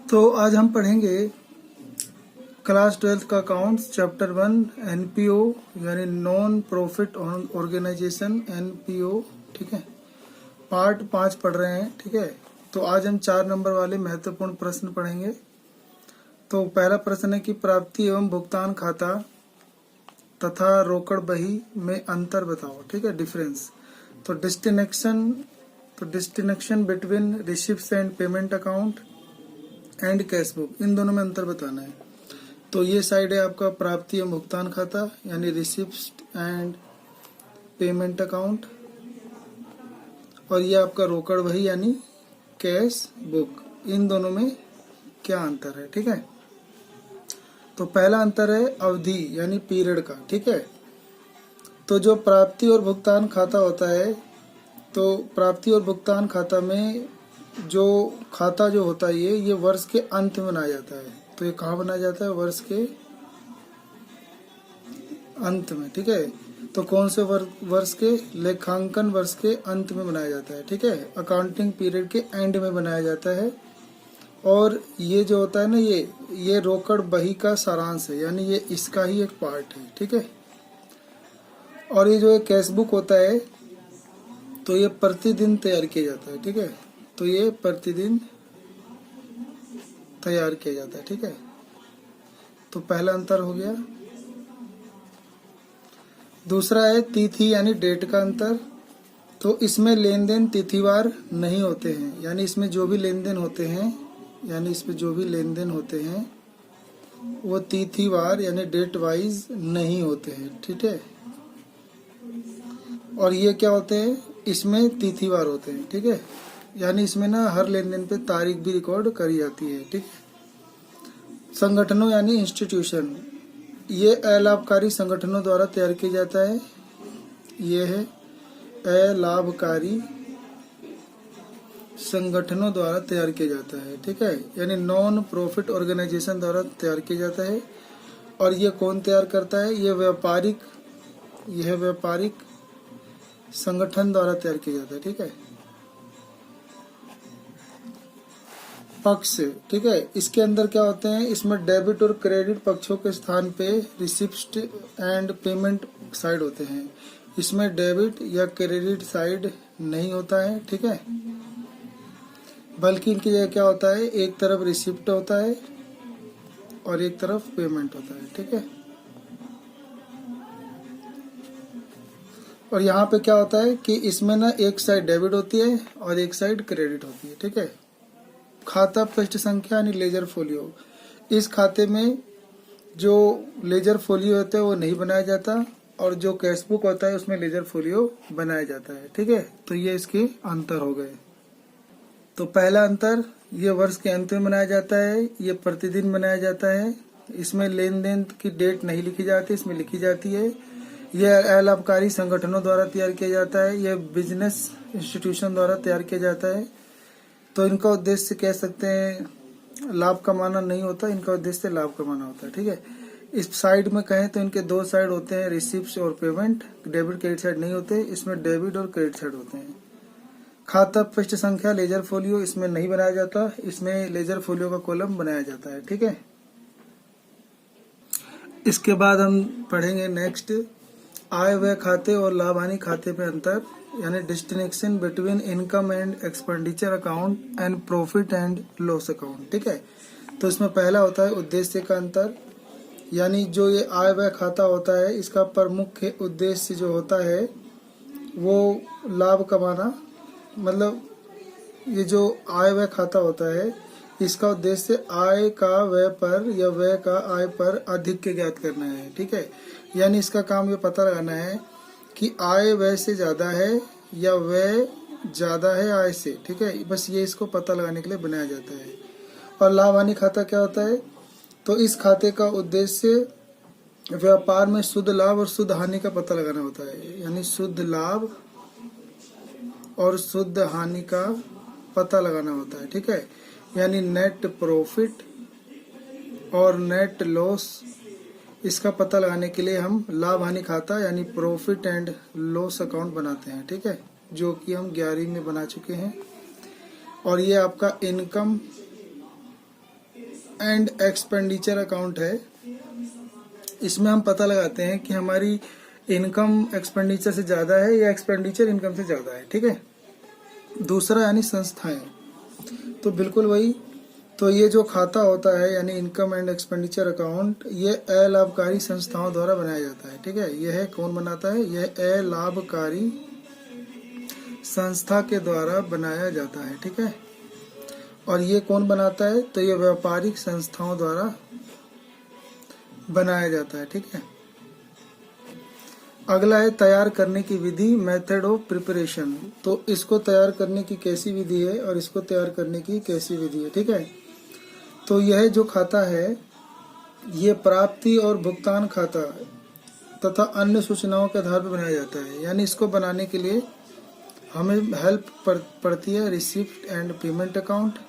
तो आज हम पढ़ेंगे क्लास 12th का अकाउंट्स चैप्टर 1 एनपीओ यानी नॉन प्रॉफिट ऑर्गेनाइजेशन एनपीओ। ठीक है, पार्ट 5 पढ़ रहे हैं। ठीक है, तो आज हम 4 नंबर वाले महत्वपूर्ण प्रश्न पढ़ेंगे। तो पहला प्रश्न है कि प्राप्ति एवं भुगतान खाता तथा रोकड़ बही में अंतर बताओ। ठीक है, डिफरेंस। तो distinction between receipts and payment account and cash book, इन दोनों में अंतर बताना है। तो ये साइड है आपका प्राप्ति एवं भुगतान खाता यानी रिसिप्ट्स एंड पेमेंट अकाउंट, और ये आपका रोकड़ बही यानी कैश बुक। इन दोनों में क्या अंतर है? ठीक है, तो पहला अंतर है अवधि यानी पीरियड का। ठीक है, तो जो प्राप्ति और भुगतान खाता होता है, तो प्राप्ति और भुगतान खाता में जो खाता जो होता है ये वर्ष के अंत में बनाया जाता है। तो ये कहाँ बनाया जाता है? वर्ष के अंत में। ठीक है, तो कौन से वर्ष के? लेखांकन वर्ष के अंत में बनाया जाता है। ठीक है, अकाउंटिंग पीरियड के एंड में बनाया जाता है। और ये जो होता है ना, ये रोकड़ बही का सारांश है, यानी ये इसका ही एक पार्ट है। ठीक है, और ये जो कैश बुक होता है तो ये प्रतिदिन तैयार किया जाता है। ठीक है, तो ये प्रतिदिन तैयार किया जाता है। ठीक है, तो पहला अंतर हो गया। दूसरा है तिथि यानी डेट का अंतर। तो इसमें लेन देन तिथिवार नहीं होते हैं, यानी इसमें जो भी लेन देन होते हैं वो तिथिवार यानी डेट वाइज नहीं होते हैं। ठीक है, और ये क्या होते हैं? इसमें तिथिवार होते हैं। ठीक है, यानी इसमें ना हर लेन देन पे तारीख भी रिकॉर्ड करी जाती है। ठीक है, संगठनों यानी इंस्टीट्यूशन, ये अलाभकारी संगठनों द्वारा तैयार किया जाता है। ये है अलाभकारी संगठनों द्वारा तैयार किया जाता है। ठीक है, यानी नॉन प्रॉफिट ऑर्गेनाइजेशन द्वारा तैयार किया जाता है। और ये कौन तैयार करता है? यह व्यापारिक संगठन द्वारा तैयार किया जाता है। ठीक है, पक्ष। ठीक है, इसके अंदर क्या होते हैं? इसमें डेबिट और क्रेडिट पक्षों के स्थान पे रिसिप्ट एंड पेमेंट साइड होते हैं। इसमें डेबिट या क्रेडिट साइड नहीं होता है। ठीक है, बल्कि इनकी जगह क्या होता है? एक तरफ रिसिप्ट होता है और एक तरफ पेमेंट होता है। ठीक है, और यहाँ पे क्या होता है कि इसमें ना एक साइड डेबिट होती है और एक साइड क्रेडिट होती है। ठीक है, खाता पृष्ठ संख्या यानी लेजर फोलियो, इस खाते में जो लेजर फोलियो होता है वो नहीं बनाया जाता, और जो कैश बुक होता है उसमें लेजर फोलियो बनाया जाता है। ठीक है, तो ये इसके अंतर हो गए। तो पहला अंतर, ये वर्ष के अंत में बनाया जाता है, ये प्रतिदिन बनाया जाता है। इसमें लेन देन की डेट नहीं लिखी जाती, इसमें लिखी जाती है। यह अलाभकारी संगठनों द्वारा तैयार किया जाता है, यह बिजनेस इंस्टीट्यूशन द्वारा तैयार किया जाता है। तो इनका उद्देश्य कह सकते हैं लाभ कमाना नहीं होता, इनका उद्देश्य लाभ कमाना होता है। ठीक है, इस साइड में कहें तो इनके दो साइड होते हैं, रिसिप्ट और पेमेंट। डेबिट क्रेडिट साइड नहीं होते, इसमें डेबिट और क्रेडिट साइड होते हैं। खाता पृष्ठ संख्या लेजर फोलियो इसमें नहीं बनाया जाता, इसमें लेजर फोलियो का कॉलम बनाया जाता है। ठीक है, इसके बाद हम पढ़ेंगे नेक्स्ट आय व्यय खाते और लाभ हानि खाते में अंतर, यानी distinction between income and expenditure account and profit and loss account. ठीक है, तो इसमें पहला होता है उद्देश्य का अंतर, यानी जो ये आय व्यय खाता होता है इसका प्रमुख उद्देश्य जो होता है वो लाभ कमाना। मतलब ये जो आय व्यय खाता होता है इसका उद्देश्य आय का व्यय पर या व्यय का आय पर अधिक ज्ञात करना है। ठीक है, यानी इसका काम ये पता लगाना है कि आय व्यय से ज्यादा है या व्यय ज्यादा है आय से। ठीक है, बस ये इसको पता लगाने के लिए बनाया जाता है। और लाभ हानि खाता क्या होता है? तो इस खाते का उद्देश्य व्यापार में शुद्ध लाभ और शुद्ध हानि का पता लगाना होता है, यानी शुद्ध लाभ और शुद्ध हानि का पता लगाना होता है। ठीक है, यानी नेट प्रॉफिट और नेट लॉस, इसका पता लगाने के लिए हम लाभ हानि खाता यानी प्रॉफिट एंड लॉस अकाउंट बनाते हैं। ठीक है, जो कि हम 11वीं में बना चुके हैं। और ये आपका इनकम एंड एक्सपेंडिचर अकाउंट है, इसमें हम पता लगाते हैं कि हमारी इनकम एक्सपेंडिचर से ज़्यादा है या एक्सपेंडिचर इनकम से ज़्यादा है। ठीक है। दूसरा यानी संस्थाएं, तो बिल्कुल वही। तो ये जो खाता होता है यानी इनकम एंड एक्सपेंडिचर अकाउंट, ये अलाभकारी संस्थाओं द्वारा बनाया जाता है। ठीक है। यह कौन बनाता है? यह अलाभकारी संस्था के द्वारा बनाया जाता है। ठीक है। और ये कौन बनाता है? तो ये व्यापारिक संस्थाओं द्वारा बनाया जाता है। ठीक है। अगला है तैयार करने की विधि, मेथड ऑफ प्रिपरेशन। तो इसको तैयार करने की कैसी विधि है और इसको तैयार करने की कैसी विधि है। ठीक है। तो यह जो खाता है ये प्राप्ति और भुगतान खाता तथा अन्य सूचनाओं के आधार पर बनाया जाता है। यानी इसको बनाने के लिए हमें हेल्प पड़ती है रिसिप्ट एंड पेमेंट अकाउंट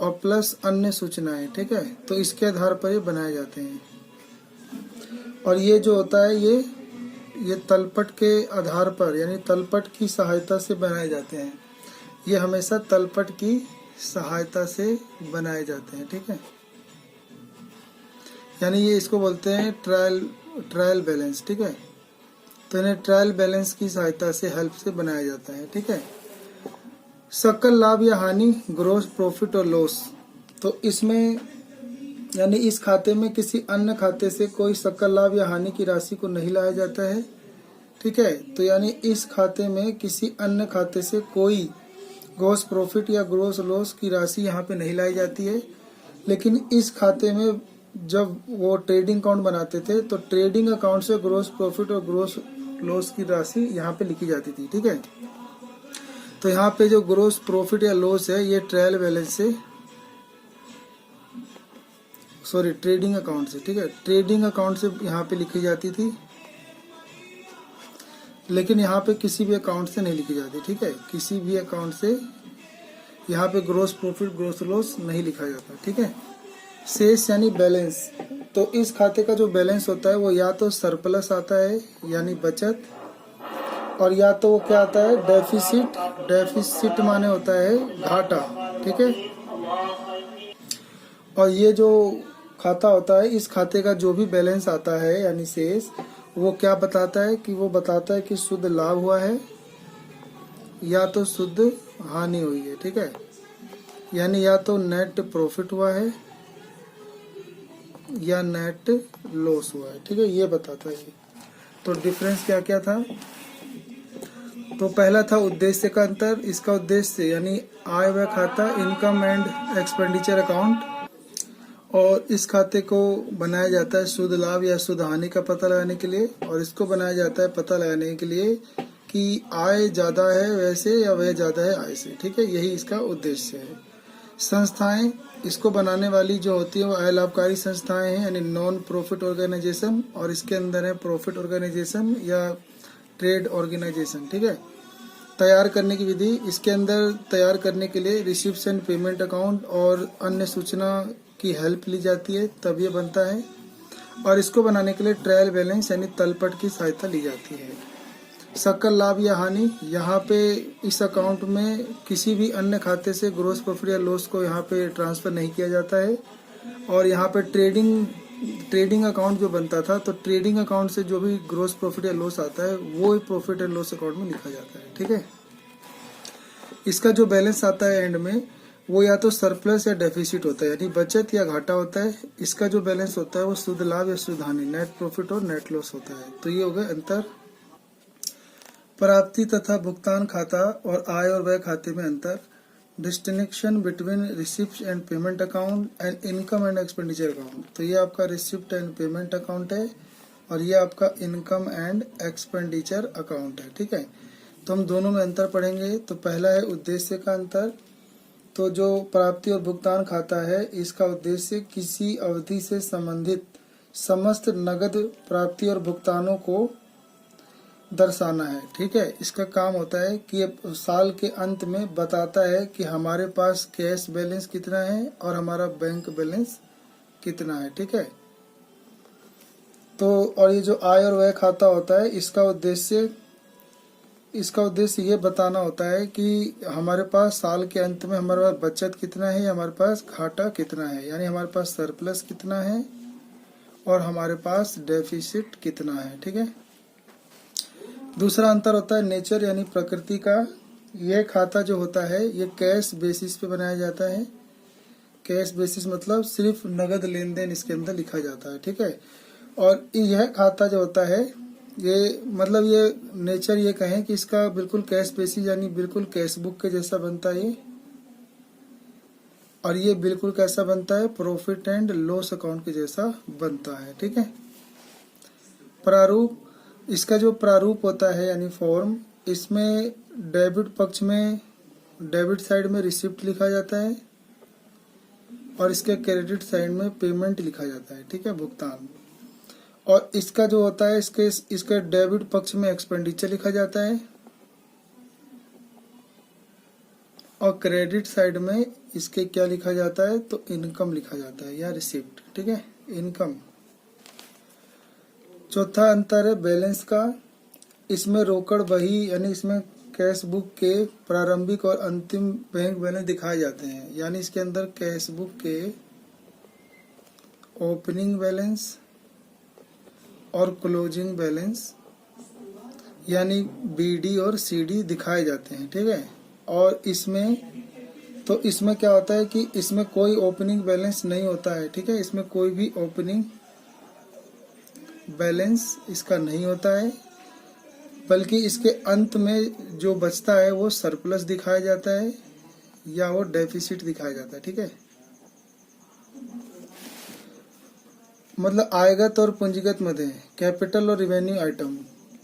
और प्लस अन्य सूचनाएं। ठीक है। तो इसके आधार पर ये बनाए जाते हैं। और ये जो होता है ये तलपट के आधार पर यानी तलपट की सहायता से बनाए जाते हैं। ये हमेशा तलपट की सहायता से बनाए जाते हैं। ठीक है। यानी ये इसको बोलते हैं ट्रायल बैलेंस। ठीक है। तो इन्हें ट्रायल बैलेंस की सहायता से हेल्प से बनाया जाता है। ठीक है। सकल लाभ या हानि, ग्रोस प्रॉफिट और लॉस। तो इसमें यानी इस खाते में किसी अन्य खाते से कोई सकल लाभ या हानि की राशि को नहीं लाया जाता है। ठीक है। तो यानी इस खाते में किसी अन्य खाते से कोई ग्रोस प्रॉफिट या ग्रोस लॉस की राशि यहाँ पे नहीं लाई जाती है। लेकिन इस खाते में जब वो ट्रेडिंग अकाउंट बनाते थे तो ट्रेडिंग अकाउंट से ग्रोस प्रॉफिट और ग्रोस लॉस की राशि यहाँ पे लिखी जाती थी। ठीक है। तो यहाँ पे जो ग्रोस प्रॉफिट या लॉस है ये ट्रायल बैलेंस से ट्रेडिंग अकाउंट से। ठीक है। ट्रेडिंग अकाउंट से यहाँ पे लिखी जाती थी, लेकिन यहाँ पे किसी भी अकाउंट से नहीं लिखी जाती। ठीक है। किसी भी अकाउंट से यहाँ पे ग्रोस प्रॉफिट ग्रोस लॉस नहीं लिखा जाता। ठीक है। शेष यानी बैलेंस, तो इस खाते का जो बैलेंस होता है वो या तो सरप्लस आता है यानी बचत, और या तो वो क्या आता है डेफिसिट। डेफिसिट माने होता है घाटा। ठीक है। और ये जो खाता होता है इस खाते का जो भी बैलेंस आता है यानी शेष, वो क्या बताता है कि वो बताता है कि शुद्ध लाभ हुआ है या तो शुद्ध हानि हुई है। ठीक है। यानी या तो नेट प्रॉफिट हुआ है या नेट लॉस हुआ है। ठीक है। ये बताता है। तो डिफरेंस क्या क्या था? तो पहला था उद्देश्य का अंतर। इसका उद्देश्य यानी आय व्यय खाता, इनकम एंड एक्सपेंडिचर अकाउंट, और इस खाते को बनाया जाता है शुद्ध लाभ या शुद्ध हानि का पता लगाने के लिए, और इसको बनाया जाता है पता लगाने के लिए कि आय ज्यादा है वैसे या वह ज्यादा है आय से। ठीक है। यही इसका उद्देश्य है। संस्थाएं, इसको बनाने वाली जो होती है वो अलाभकारी संस्थाएं हैं यानी नॉन प्रॉफिट ऑर्गेनाइजेशन, और इसके अंदर है प्रॉफिट ऑर्गेनाइजेशन या ट्रेड ऑर्गेनाइजेशन। ठीक है। तैयार करने की विधि, इसके अंदर तैयार करने के लिए रिसिप्ट एंड पेमेंट अकाउंट और अन्य सूचना की हेल्प ली जाती है तब ये बनता है। और इसको बनाने के लिए ट्रायल बैलेंस यानी तलपट की सहायता ली जाती है। सकल लाभ या हानि, यहाँ पे इस अकाउंट में किसी भी अन्य खाते से ग्रोस प्रॉफिट या लॉस को यहाँ पे ट्रांसफर नहीं किया जाता है। और यहाँ पे ट्रेडिंग अकाउंट जो बनता था तो ट्रेडिंग अकाउंट से जो भी ग्रोस प्रॉफिट या लॉस आता है वो प्रॉफिट एंड लॉस अकाउंट में लिखा जाता है। ठीक है। इसका जो बैलेंस आता है एंड में वो या तो सरप्लस या डेफिसिट होता है यानी बचत या घाटा होता है। इसका जो बैलेंस होता है वो शुद्ध लाभ या शुद्ध हानि, नेट प्रॉफिट और नेट लॉस होता है। तो ये हो गया अंतर। प्राप्ति तथा भुगतान खाता और आय और व्यय खाते में अंतर। Distinction between receipt and payment account and income and expenditure account. तो ये आपका रिसिप्ट एंड पेमेंट अकाउंट है और ये आपका इनकम एंड एक्सपेंडिचर अकाउंट है। ठीक है। तो हम दोनों में अंतर पढ़ेंगे। तो पहला है उद्देश्य का अंतर। तो जो प्राप्ति और भुगतान खाता है इसका उद्देश्य किसी अवधि से संबंधित समस्त नगद प्राप्ति और भुगतानों को दर्शाना है। ठीक है। इसका काम होता है कि साल के अंत में बताता है कि हमारे पास कैश बैलेंस कितना है और हमारा बैंक बैलेंस कितना है। ठीक है। तो और ये जो आय और व्यय खाता होता है इसका उद्देश्य इसका उद्देश्य ये बताना होता है कि हमारे पास साल के अंत में हमारे पास बचत कितना है, हमारे पास घाटा कितना है, यानी हमारे पास सरप्लस कितना है और हमारे पास डेफिसिट कितना है। ठीक है। दूसरा अंतर होता है नेचर यानी प्रकृति का। यह खाता जो होता है ये कैश बेसिस पे बनाया जाता है। कैश बेसिस मतलब सिर्फ नगद लेन देन इसके अंदर लिखा जाता है। ठीक है। और यह खाता जो होता है ये मतलब ये नेचर ये कहें कि इसका बिल्कुल कैश बेसिस यानी बिल्कुल कैश बुक के जैसा बनता है ये। और ये बिल्कुल कैसा बनता है, प्रॉफिट एंड लॉस अकाउंट के जैसा बनता है। ठीक है। प्रारूप, इसका जो प्रारूप होता है यानी फॉर्म, इसमें डेबिट पक्ष में डेबिट साइड में रिसिप्ट लिखा जाता है और इसके क्रेडिट साइड में पेमेंट लिखा जाता है। ठीक है, भुगतान। और इसका जो होता है इसके डेबिट पक्ष में एक्सपेंडिचर लिखा जाता है और क्रेडिट साइड में इसके क्या लिखा जाता है, तो इनकम लिखा जाता है या रिसिप्ट। ठीक है, इनकम। चौथा अंतर है बैलेंस का। इसमें रोकड़ बही यानी इसमें कैश बुक के प्रारंभिक और अंतिम बैंक बैलेंस दिखाए जाते हैं। यानी इसके अंदर कैश बुक के ओपनिंग बैलेंस और क्लोजिंग बैलेंस यानी बीडी और सीडी दिखाए जाते हैं। ठीक है। और इसमें क्या होता है कि इसमें कोई ओपनिंग बैलेंस नहीं होता है। ठीक है, इसमें कोई भी ओपनिंग बैलेंस इसका नहीं होता है, बल्कि इसके अंत में जो बचता है वो सरप्लस दिखाया जाता है या वो डेफिसिट दिखाया जाता है। ठीक है, मतलब आयगत और पूंजीगत मदे, कैपिटल और रिवेन्यू आइटम।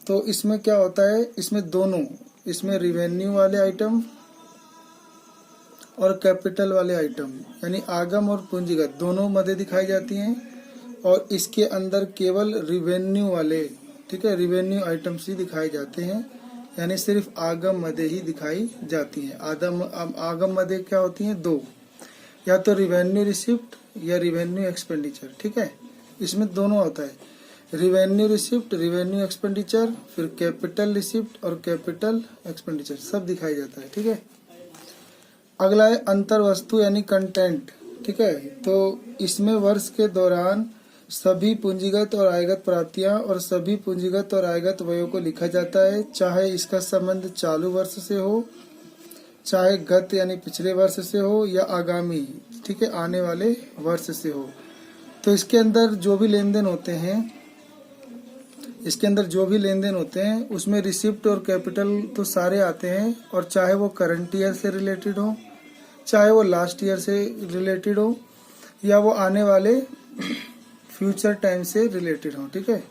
तो इसमें क्या होता है, इसमें दोनों, इसमें रिवेन्यू वाले आइटम और कैपिटल वाले आइटम यानी आगम और पूंजीगत दोनों मदे दिखाई जाती हैं। और इसके अंदर केवल रिवेन्यू वाले, ठीक है, रिवेन्यू आइटम्स ही दिखाए जाते हैं, यानी सिर्फ आगम मदे ही दिखाई जाती हैं। आगम मदे क्या होती हैं, दो, या तो रिवेन्यू रिसिप्ट या रिवेन्यू एक्सपेंडिचर। ठीक है, इसमें दोनों होता है, रिवेन्यू रिसिप्ट, रिवेन्यू एक्सपेंडिचर, फिर कैपिटल रिसिप्ट और कैपिटल एक्सपेंडिचर सब दिखाई जाता है। ठीक है। अगला है अंतर वस्तु यानी कंटेंट। ठीक है, तो इसमें वर्ष के दौरान सभी पूंजीगत और आयगत प्राप्तियां और सभी पूंजीगत और आयगत व्ययों को लिखा जाता है, चाहे इसका संबंध चालू वर्ष से हो, चाहे गत यानी पिछले वर्ष से हो या आगामी, ठीक है, आने वाले वर्ष से हो। तो इसके अंदर जो भी लेन देन होते हैं उसमें रिसिप्ट और कैपिटल तो सारे आते हैं, और चाहे वो करंट ईयर से रिलेटेड हो, चाहे वो लास्ट ईयर से रिलेटेड हो, या वो आने वाले फ्यूचर टाइम से रिलेटेड हो। ठीक है।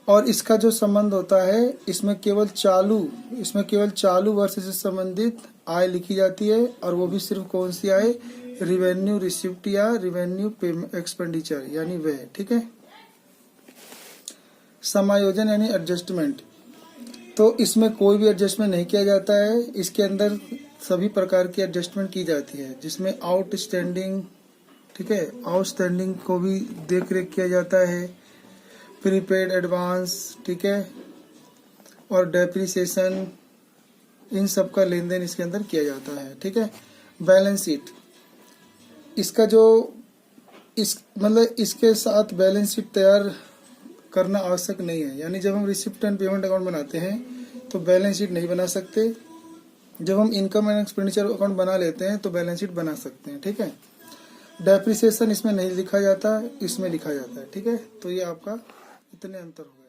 और इसका जो संबंध होता है इसमें केवल चालू वर्ष से संबंधित आय लिखी जाती है, और वो भी सिर्फ कौन सी आय, रिवेन्यू रिसिप्ट या रिवेन्यू एक्सपेंडिचर यानी वह। ठीक है। समायोजन यानी एडजस्टमेंट, तो इसमें कोई भी एडजस्टमेंट नहीं किया जाता है। इसके अंदर सभी प्रकार की एडजस्टमेंट की जाती है, जिसमें आउटस्टैंडिंग, ठीक है, आउटस्टैंडिंग को भी देख रेख किया जाता है, प्रीपेड एडवांस, ठीक है, और डेप्रिसिएशन, इन सब का लेन देन इसके अंदर किया जाता है। ठीक है। बैलेंस शीट, इसका जो मतलब इसके साथ बैलेंस शीट तैयार करना आवश्यक नहीं है। यानी जब हम रिसिप्ट एंड पेमेंट अकाउंट बनाते हैं तो बैलेंस शीट नहीं बना सकते, जब हम इनकम एंड एक्सपेंडिचर अकाउंट बना लेते हैं तो बैलेंस शीट बना सकते हैं। ठीक है। डेप्रिसिएशन इसमें नहीं लिखा जाता, इसमें लिखा जाता है। ठीक है, तो ये आपका इतने अंतर हो